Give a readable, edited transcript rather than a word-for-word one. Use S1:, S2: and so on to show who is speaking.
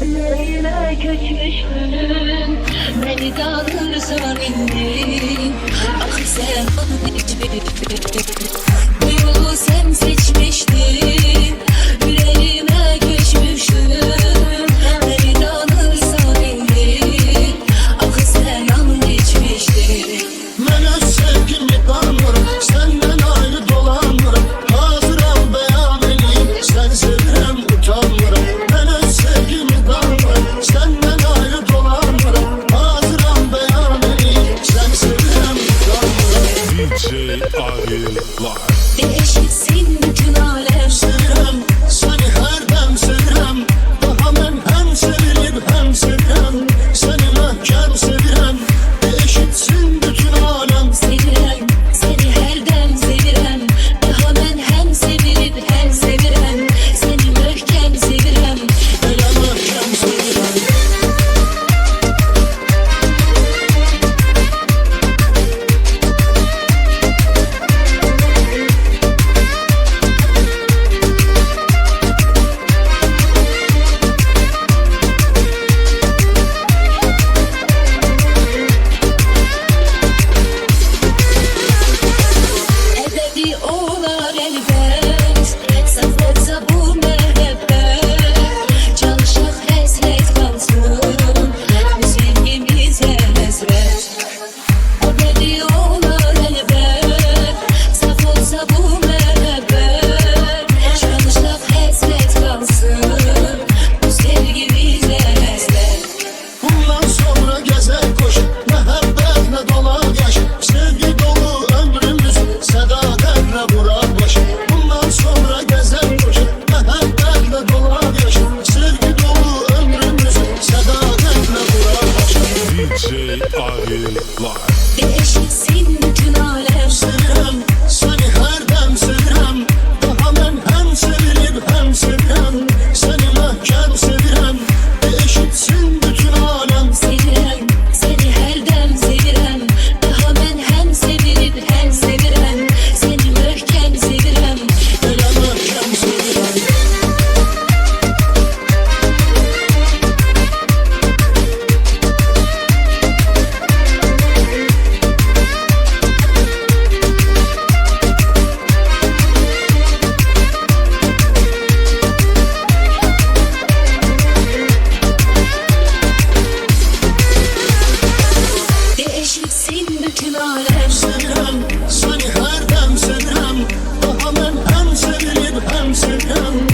S1: Yüreğime kökmüştün, beni dağılırsan indin. Ah sen bu yolu sen seçmiştin. Yüreğime kökmüştün, beni dağılırsan indin. Ah sen an geçmiştin.
S2: Ben öz sevgimi tanırım, senden ayrı dolanırım. Hazır al beyan eleyim, sen sevirem utanırım. Ben öz sevgimi tanırım, senden ayrı dolanırım. Hazır al beyan eleyim, sen sevirem utanırım.
S3: DJ Adil Live.
S1: Değişiksin bütün alem.
S2: Sevirem, seni her dem sevirem. Daha ben hem sevilip hem sevirem. Seni möhkem sevirem, değişiksin bütün alem.
S1: Sevirem, seni her dem sevirem. Daha ben hem sevilip hem sevirem. Seni möhkem sevirem.
S2: Öyle möhkem sevirem.
S1: Ebedi olar elbet. Safletsa bu mehabbet. Çalışak hasret kalsın. Bu sevgimize hasret. Ebedi olar elbet. Saf olsa bu mehabbet. Çalışak hasret kalsın. Bu sevgimize hasret.
S2: Bundan sonra gezer koş, mehabbetle dolar yaş. Sevgi dolu ömrümüz, sadaketle vurar baş. Bundan sonra gezer koş, mehabbetle dolar yaş. Sevgi dolu ömrümüz, sadaketle vurar baş.
S3: DJ Adil Live.
S1: Değişiksin bütün alem.
S2: Sevirem, seni her dem sevirem. Daha ben hem sevilip hem sevirem. Seni möhkem sevirem, değişiksin bütün alem.
S1: Sevirem, seni her dem sevirem. Daha ben hem sevilip hem sevirem. Seni möhkem sevirem.
S2: Öyle möhkem sevirem.
S1: Değişiksin bütün alem.
S2: Sevirem, seni her dem sevirem. Daha ben hem sevilip hem sevirem.